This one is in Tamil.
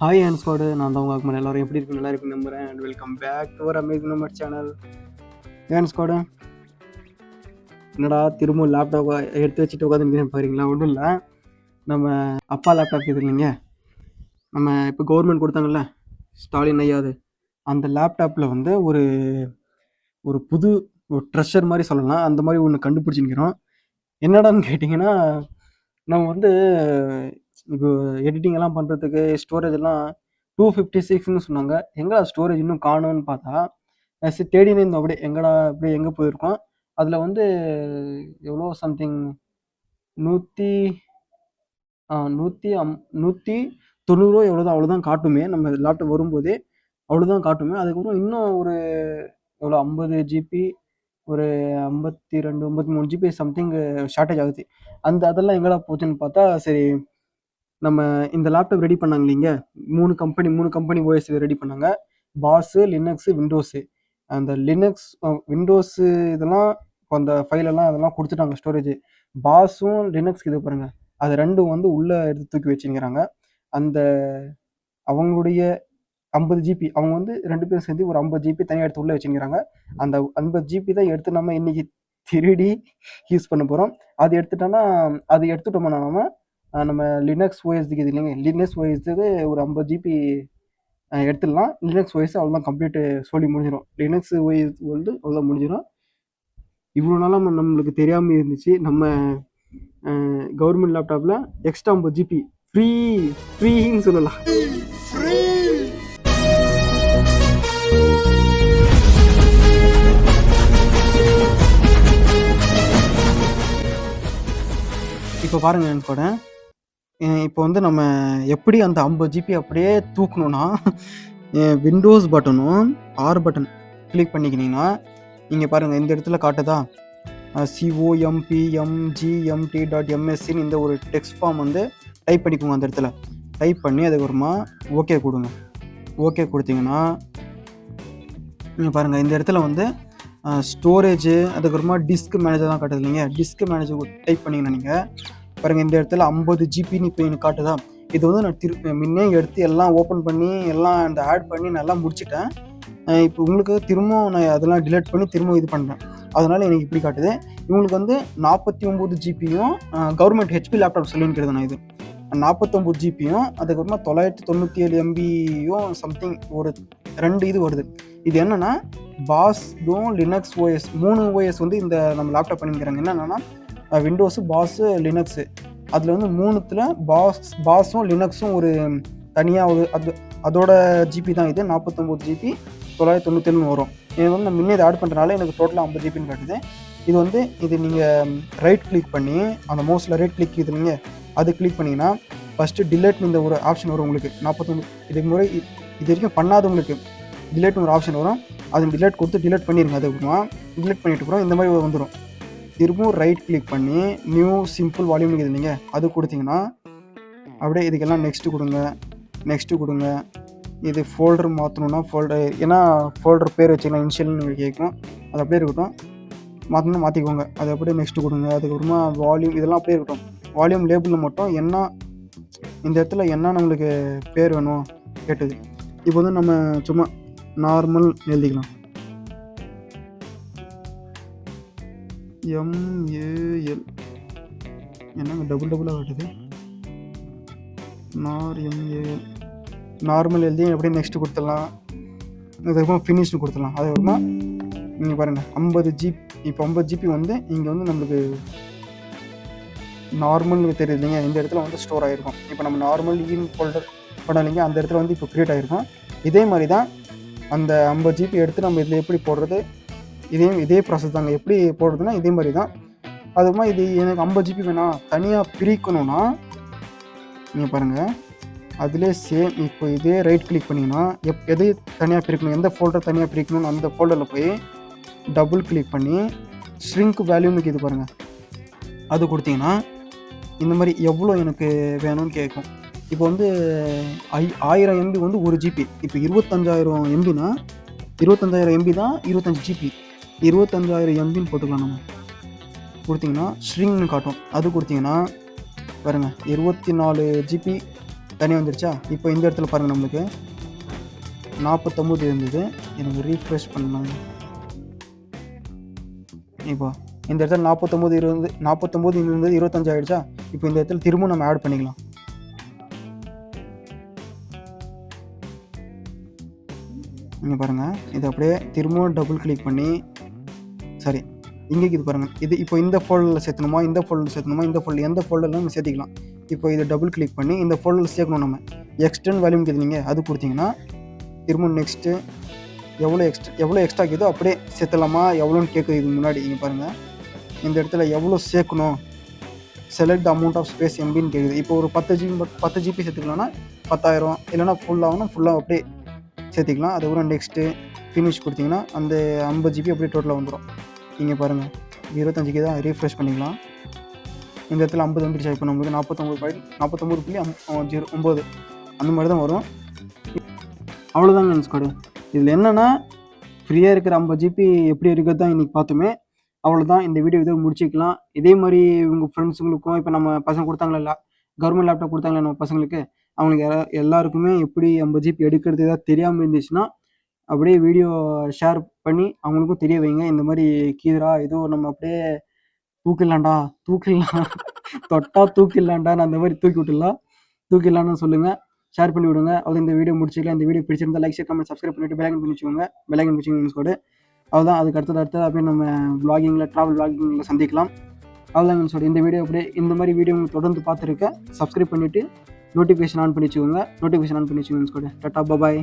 ஹாய் அண்ட் ஸ்குவாடு, நான் தான் உங்கள் ஆகுமன். எல்லாரும் எப்படி இருக்கு? நல்லா இருக்கு நம்புறேன். And welcome back to our amazing number channel. ஏன் ஸ்குவாடு, என்னடா திரும்ப லேப்டாப்பை எடுத்து வச்சுட்டு உட்காந்துருக்கேன் பாருங்களா? ஒன்றும் இல்லை, நம்ம அப்பா லேப்டாப் இது இல்லைங்க, நம்ம இப்போ கவர்மெண்ட் கொடுத்தாங்கல்ல, ஸ்டாலின் ஐயா, அந்த லேப்டாப்பில் வந்து ஒரு ஒரு புது ஒரு ட்ரெஷர் மாதிரி சொல்லலாம், அந்த மாதிரி ஒன்று கண்டுபிடிச்சிருக்கிறோம். என்னடான்னு கேட்டிங்கன்னா, நம்ம வந்து இப்போ எடிட்டிங் எல்லாம் பண்ணுறதுக்கு ஸ்டோரேஜ் எல்லாம் 256ன்னு சொன்னாங்க. எங்கடா ஸ்டோரேஜ் இன்னும் காணும்னு பார்த்தா தேடினே இருந்தோம். அப்படியே எங்கடா அப்படியே எங்கே போயிருக்கோம். அதில் வந்து எவ்வளோ சம்திங் 190 எவ்வளோதான் காட்டுமே. நம்ம லேப்டாப் வரும்போதே அவ்வளோதான் காட்டுமே. அதுக்கப்புறம் இன்னும் ஒரு எவ்வளோ 50 ஜிபி, ஒரு 52 53 ஜிபி சம்திங் ஷார்ட்டேஜ் ஆகுது. அதெல்லாம் எங்கடா போச்சுன்னு பார்த்தா, சரி நம்ம இந்த லேப்டாப் ரெடி பண்ணாங்க இல்லைங்க, மூணு கம்பெனி ஓஎஸ் ரெடி பண்ணாங்க. பாஸு, லினக்ஸு, விண்டோஸு. அந்த லினக்ஸ், விண்டோஸு இதெல்லாம் அந்த ஃபைலெல்லாம் அதெல்லாம் கொடுத்துட்டாங்க ஸ்டோரேஜ். பாஸும் லினக்ஸ்க்கு இது பாருங்க, அது ரெண்டும் வந்து உள்ளே எடுத்து தூக்கி வச்சுக்கிறாங்க. அந்த அவங்களுடைய 50 ஜிபி, அவங்க வந்து 2 பேரும் சேர்ந்து ஒரு 50 ஜிபி தனியாக எடுத்து உள்ளே வச்சுக்கிறாங்க. அந்த 50 ஜிபி தான் எடுத்து நம்ம இன்னைக்கு திருடி யூஸ் பண்ண போகிறோம். அது எடுத்துட்டோம்னா நம்ம லினக்ஸ் ஓஎஸ்க்கு இது இல்லைங்க, லினக்ஸ் ஓஎஸ்க்கு ஒரு 50 ஜிபி எடுத்துடலாம். லினக்ஸ் ஓஎஸ் அவ்வளோதான் கம்ப்ளீட்டு சொல்லி முடிஞ்சிடும். லினக்ஸ் ஓஎஸ் வந்து அவ்வளோதான் முடிஞ்சிடும். இவ்வளோ நாளாக நம்மளுக்கு தெரியாமல் இருந்துச்சு. நம்ம கவர்மெண்ட் லேப்டாப்பில் எக்ஸ்ட்ரா 50 ஜிபி ஃப்ரீன்னு சொல்லலாம். இப்போ பாருங்க கூட, இப்போ வந்து நம்ம எப்படி அந்த 50 ஜிபி அப்படியே தூக்கணும்னா, விண்டோஸ் பட்டனும் ஆர் பட்டன் கிளிக் பண்ணிக்கினீங்கன்னா, நீங்கள் பாருங்கள் இந்த இடத்துல காட்டுதா, compmgt.mscன்னு இந்த ஒரு டெக்ஸ்ட் ஃபார்ம் வந்து டைப் பண்ணிக்கோங்க. அந்த இடத்துல டைப் பண்ணி அதுக்கப்புறமா ஓகே கொடுங்க. ஓகே கொடுத்தீங்கன்னா நீங்கள் பாருங்கள் இந்த இடத்துல வந்து ஸ்டோரேஜு, அதுக்கப்புறமா டிஸ்க் மேனேஜர் காட்டுது இல்லைங்க. டிஸ்க் மேனேஜர் டைப் பண்ணிங்கன்னா நீங்கள் பாருங்கள் இந்த இடத்துல 50 ஜிபின்னு இப்போ எனக்கு காட்டுதா. இது வந்து நான் முன்னே எடுத்து எல்லாம் ஓப்பன் பண்ணி எல்லாம் அந்த ஆட் பண்ணி நல்லா முடிச்சிட்டேன். இப்போ உங்களுக்கு திரும்பவும் நான் அதெல்லாம் டிலீட் பண்ணி திரும்ப இது பண்ணுறேன். அதனால் எனக்கு இப்படி காட்டுது. இவங்களுக்கு வந்து 49 ஜிபியும் கவர்மெண்ட் ஹெச்பி லேப்டாப் சொல்லியிருக்கிறது நான். இது 49 ஜிபியும் அதுக்கப்புறமா 997 எம்பியும் சம்திங் ஒரு 2 இது வருது. இது என்னென்னா பாஸும் லினக்ஸ் ஓஎஸ் 3 ஓஎஸ் வந்து இந்த நம்ம லேப்டாப் பண்ணிக்கிறாங்க. என்னென்னா விண்டோஸு, பாஸு, லினக்ஸு. அதில் வந்து 3த்துல பாஸும் லினக்ஸும் ஒரு தனியாக ஒரு அதோட ஜிபி தான் இது. 49 ஜிபி 997 வரும். எனக்கு வந்து நான் முன்னே இதை ஆட் பண்ணுறதுனால எனக்கு டோட்டலாக 50 ஜிபின்னு காட்டுது. இது நீங்கள் ரைட் கிளிக் பண்ணி அந்த மவுஸில் ரைட் கிளிக் இது நீங்கள் அது கிளிக் பண்ணிங்கன்னா ஃபஸ்ட்டு டிலேட்னு இந்த ஒரு ஆப்ஷன் வரும் உங்களுக்கு. 49 இதுக்கு முறை இது வரைக்கும் பண்ணாதவங்களுக்கு டிலேட்னு ஒரு ஆப்ஷன் வரும். அது டிலேட் கொடுத்து டிலேட் பண்ணிடுங்க. அதுக்கப்புறமா டிலேட் பண்ணிட்டு அப்புறம் இந்த மாதிரி வந்துடும். திரும்பவும் ரைட் கிளிக் பண்ணி நியூ சிம்பிள் வால்யூம் இருக்குது இல்லைங்க, அது கொடுத்தீங்கன்னா அப்படியே இதுக்கெல்லாம் நெக்ஸ்ட்டு கொடுங்க. இது ஃபோல்டர் மாற்றணுன்னா ஏன்னா ஃபோல்டர் பேர் வச்சுக்கலாம், இனிஷியல்னு கேட்கும். அது அப்படியே இருக்கட்டும். மாற்றணும்னா மாற்றிக்கோங்க. அது அப்படியே நெக்ஸ்ட்டு கொடுங்க. அதுக்கப்புறமா வால்யூம் இதெல்லாம் அப்படியே இருக்கட்டும். வால்யூம் லேபிளில் மட்டும் என்ன இந்த இடத்துல என்ன நம்மளுக்கு பேர் வேணும் கேட்டது. இப்போ வந்து நம்ம சும்மா நார்மல் எழுதிக்கலாம். MAL என்னங்க டபுளாக காட்டுது. MAL நார்மல் எழுதி அப்படியே நெக்ஸ்ட்டு கொடுத்துடலாம். அதுக்கப்புறம் ஃபினிஷ்னு கொடுத்துடலாம். அதுக்கப்புறமா நீங்கள் பாருங்கள் 50 ஜிபி. இப்போ 50 ஜிபி வந்து இங்கே வந்து நம்மளுக்கு நார்மல்னு தெரியுது இல்லைங்க, இந்த இடத்துல வந்து ஸ்டோர் ஆகிருக்கும். இப்போ நம்ம நார்மல் ஃபோல்டர் பண்ண இல்லைங்க, அந்த இடத்துல வந்து இப்போ க்ரியேட் ஆகிருக்கும். இதே மாதிரி தான் அந்த 50 ஜிபி எடுத்து நம்ம இதில் எப்படி போடுறது, இதே ப்ராசஸ் தாங்க. எப்படி போடுறதுன்னா இதே மாதிரி தான். அதுமா இது எனக்கு 50 ஜிபி வேணாம் தனியாக பிரிக்கணும்னா நீங்கள் பாருங்கள் அதிலே சேம். இப்போ இதே ரைட் கிளிக் பண்ணிங்கன்னா எது தனியாக பிரிக்கணும், எந்த ஃபோல்டர் தனியாக பிரிக்கணும்னு அந்த ஃபோல்டரில் போய் டபுள் கிளிக் பண்ணி ஷ்ரிங்க் வேல்யூன்னு இது பாருங்கள், அது கொடுத்தீங்கன்னா இந்த மாதிரி எவ்வளோ எனக்கு வேணும்னு கேட்கும். இப்போ வந்து 1000 எம்பி வந்து 1 ஜிபி. இப்போ 25000 எம்பினா 25000 எம்பி தான் 25 ஜிபி. 25000 எம்பின்னு போட்டுக்கலாம். நம்ம கொடுத்தீங்கன்னா ஷ்ரிங்க்னு காட்டும். அது கொடுத்தீங்கன்னா பாருங்கள் 24 ஜிபி தனியாக வந்துருச்சா? இப்போ இந்த இடத்துல பாருங்கள், நம்மளுக்கு 49 இருந்தது. எனக்கு ரீஃப்ரெஷ் பண்ணலாம். இப்போ இந்த இடத்துல 49 இருந்தது 25 ஆகிடுச்சா? இப்போ இந்த இடத்துல திரும்பவும் நம்ம ஆட் பண்ணிக்கலாம். இங்கே பாருங்கள், இது அப்படியே திரும்பவும் டபுள் கிளிக் பண்ணி, சரி இங்கே இது பாருங்கள், இது இப்போ இந்த ஃபோல்டரில் சேர்த்தணுமா, இந்த ஃபோல்டரில் சேர்த்தணுமா, இந்த ஃபோல்டர் எந்த ஃபோல்டரில் நம்ம சேர்த்திக்கலாம். இப்போ இதை டபுள் கிளிக் பண்ணி இந்த ஃபோல்டரில் சேர்க்கணும். நம்ம எக்ஸ்டர்ன் வேல்யூம் கேட்குறீங்க, அது கொடுத்தீங்கன்னா திரும்ப நெக்ஸ்ட்டு எவ்வளோ எக்ஸ்ட்ரா கேதோ அப்படியே சேர்த்தலாமா எவ்வளோன்னு கேட்குது. இதுக்கு முன்னாடி இங்கே பாருங்கள், இந்த இடத்துல எவ்வளோ சேர்க்கணும், செலக்ட் அமௌண்ட் ஆஃப் ஸ்பேஸ் எம்பின்னு கேட்குது. இப்போ ஒரு 10 ஜிபி சேர்த்துக்கலாம்னா 10,000, இல்லைனா ஃபுல்லாக அப்படியே சேர்த்திக்கலாம். அதுக்கப்புறம் நெக்ஸ்ட்டு ஃபினிஷ் கொடுத்தீங்கன்னா அந்த 50 ஜிபி அப்படியே டோட்டலாக வந்துடும். இங்கே பாருங்கள், 25 தான் ரீஃப்ரெஷ் பண்ணிக்கலாம். இந்த இடத்துல 50 வந்துருச்சா? இப்போ நம்மளுக்கு 49.09 அந்த மாதிரி தான் வரும். அவ்வளோதாங்க ஸ்குவாடு. இதில் என்னென்னா ஃப்ரீயாக இருக்கிற 50 ஜிபி எப்படி இருக்கிறது தான் இன்றைக்கி பார்த்தோமே. அவ்வளோதான், இந்த வீடியோ இதை முடிச்சிக்கலாம். இதே மாதிரி உங்கள் ஃப்ரெண்ட்ஸுங்களுக்கும், இப்போ நம்ம பசங்க கொடுத்தாங்களா கவர்மெண்ட் லேப்டாப் கொடுத்தாங்களே நம்ம பசங்களுக்கு, அவங்களுக்கு எல்லாருக்குமே எப்படி 50 ஜிபி எடுக்கிறது ஏதாவது தெரியாமல் இருந்துச்சுன்னா அப்படியே வீடியோ ஷேர் பண்ணி அவங்களுக்கும் தெரிய வைங்க. இந்த மாதிரி கீதரா ஏதோ நம்ம அப்படியே தூக்கிடலாண்டா தொட்டா தூக்கிடலாண்டான்னு அந்த மாதிரி தூக்கிடலான்னு சொல்லுங்கள், ஷேர் பண்ணி விடுங்க. அவ்வளோ இந்த வீடியோ முடிச்சிக்கலாம். இந்த வீடியோ பிடிச்சிருந்தா லைக், ஷேர், கமெண்ட், சப்ஸ்கிரைப் பண்ணிவிட்டு பெல் ஐகான் பண்ணி வச்சுக்கோங்க கூட. அவ்வளோதான், அதுக்கு அடுத்தது அப்படியே நம்ம ட்ராவல் விளாகிங்கில் சந்திக்கலாம். அவ்வளோதாங்க சொல்லி இந்த வீடியோ அப்படியே இந்த மாதிரி வீடியோ உங்களுக்கு தொடர்ந்து பார்த்துருக்கேன். சப்ஸ்கிரைப் பண்ணிவிட்டு நோட்டிஃபிகேஷன் ஆன் பண்ணி வச்சுக்கோங்க கூட. டாட்டா, பாய்.